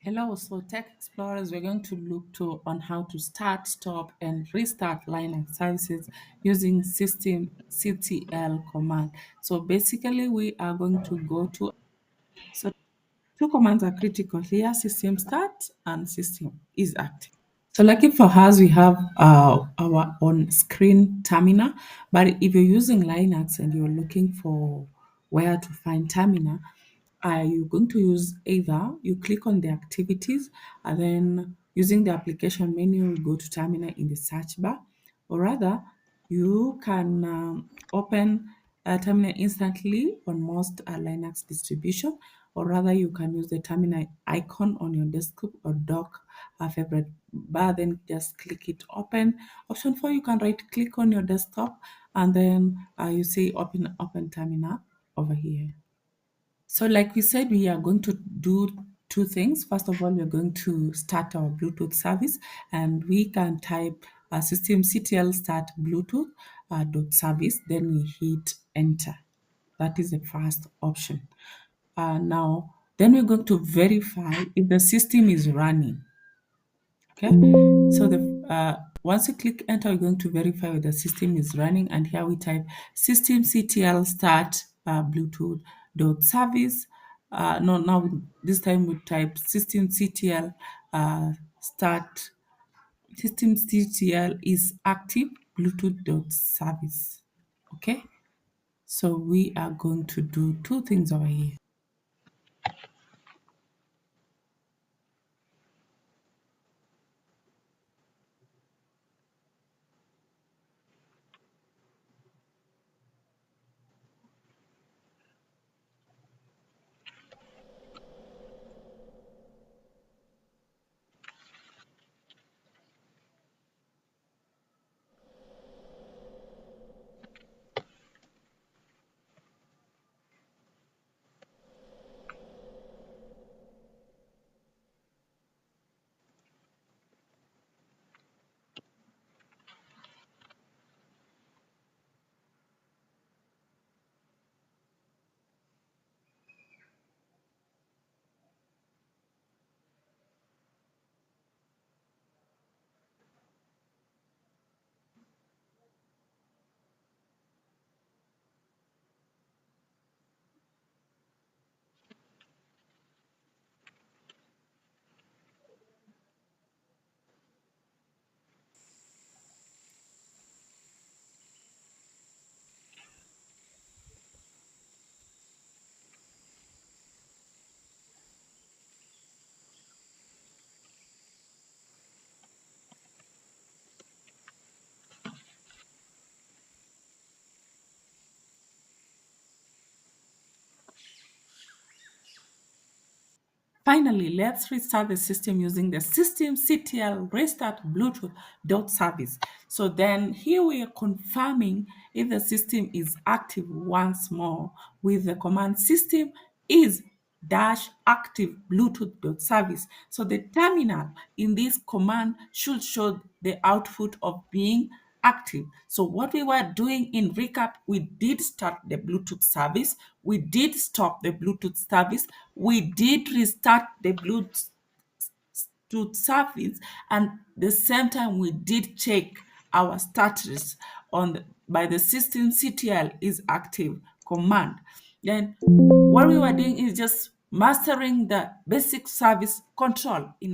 Hello, so Tech Explorers, we're going to look to on how to start, stop, and restart Linux services using systemctl command. So basically, we are going to go to so two commands are critical here: system start and system is active. So lucky for us, we have our on-screen terminal. But if you're using Linux and you're looking for where to find terminal, are you going to use either you click on the activities and then using the application menu, you go to terminal in the search bar, or rather you can open a terminal instantly on most Linux distribution, or rather you can use the terminal icon on your desktop or dock favorite bar, then just click it open. Option 4, you can right click on your desktop and then you say open terminal over here. So like we said, we are going to do two things. First of all, we're going to start our Bluetooth service, and we can type systemctl start Bluetooth dot service. Then we hit enter. That is the first option. Now, then we're going to verify if the system is running. Okay, so the once you click enter, we're going to verify whether the system is running, and here we type systemctl start Bluetooth dot service. No, now this time we type systemctl start systemctl is active Bluetooth dot service. Okay, so we are going to do two things over here. Finally, let's restart the system using the systemctl restart Bluetooth dot service. So then here we are confirming if the system is active once more with the command system is dash active Bluetooth dot service. So the terminal in this command should show the output of being active. So what we were doing in recap, we did start the Bluetooth service, we did stop the Bluetooth service, we did restart the Bluetooth service, and the same time we did check our status on by the systemctl is active command. Then what we were doing is just mastering the basic service control in